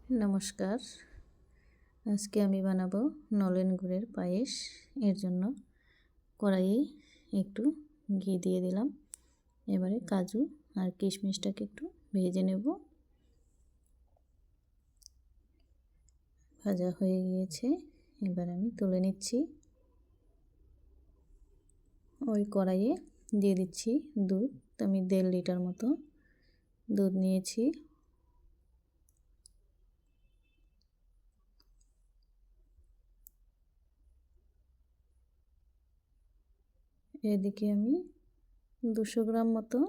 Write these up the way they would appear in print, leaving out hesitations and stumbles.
নমস্কার। আজকে আমি বানাবো নলেন গুড়ের পায়েস। এর জন্য কড়াইয়ে একটু ঘি দিয়ে দিলাম। এবারে কাজু আর কিশমিশটাকে একটু ভেজে নেব। ভাজা হয়ে গিয়েছে, এবার আমি তুলে নিচ্ছি। ওই কড়াইয়ে দিয়ে দিচ্ছি দুধ। আমি 1.5 লিটার মতো দুধ নিয়েছি। এদিকে আমি 200 গ্রাম মতো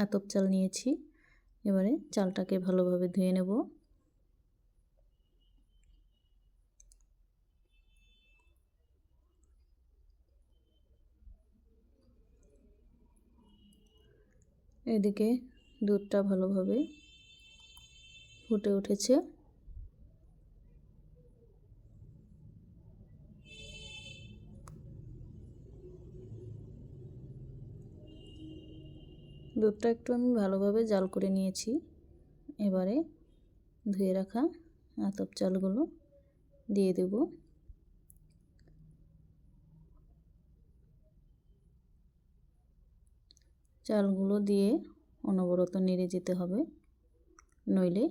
আতপ চাল নিয়েছি। এবারে চালটাকে ভালোভাবে ধুয়ে নেব। এদিকে দুধটা ভালোভাবে ফুটে উঠেছে। দুধটা একটু আমি ভালোভাবে জাল করে নিয়েছি। এবারে ধুয়ে রাখা আতপ চালগুলো দিয়ে দেব। চালগুলো দিয়ে অনবরত নেড়ে যেতে হবে, নইলে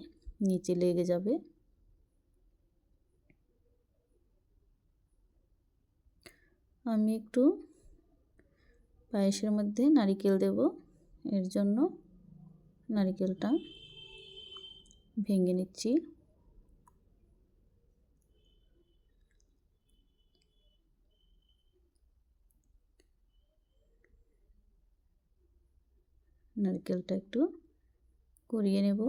নিচে লেগে যাবে। আমি একটু পায়েসের মধ্যে নারকেল দেব। এর জন্য নারকেলটা ভেঙে নিচ্ছি। নারকেলটা একটু কুড়িয়ে নেব।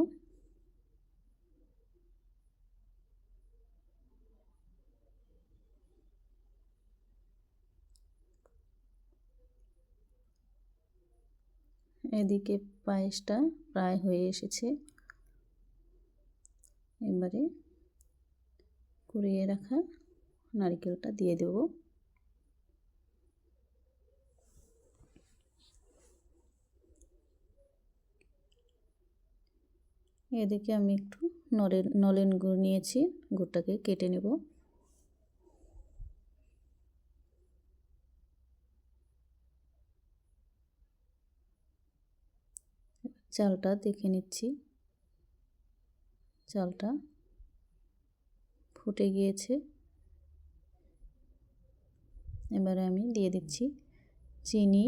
এদিকে পায়েসটা প্রায় হয়ে এসেছে। এবারে কুড়িয়ে রাখা নারকেলটা দিয়ে দেব। এদিকে আমি একটু নলেন গুড় নিয়েছি, গুড়টাকে কেটে নেব। চালটা দেখে নিচ্ছি, চালটা ফুটে গিয়েছে। এবারে আমি দিয়ে দিচ্ছি চিনি,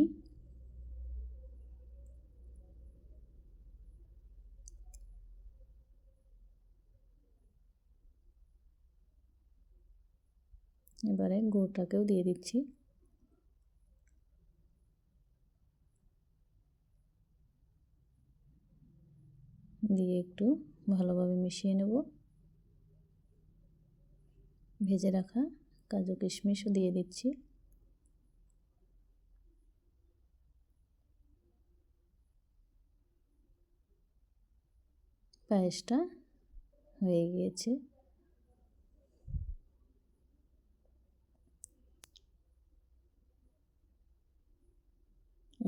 এবারে গুড়টাকেও দিয়ে দিচ্ছি। দিয়ে একটু ভালোভাবে মিশিয়ে নেব। ভেজে রাখা কাজু কিশমিশও দিয়ে দিচ্ছি। পায়েসটা হয়ে গিয়েছে।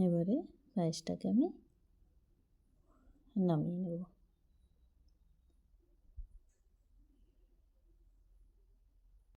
এবারে পায়েসটাকে আমি নামিয়ে নেব।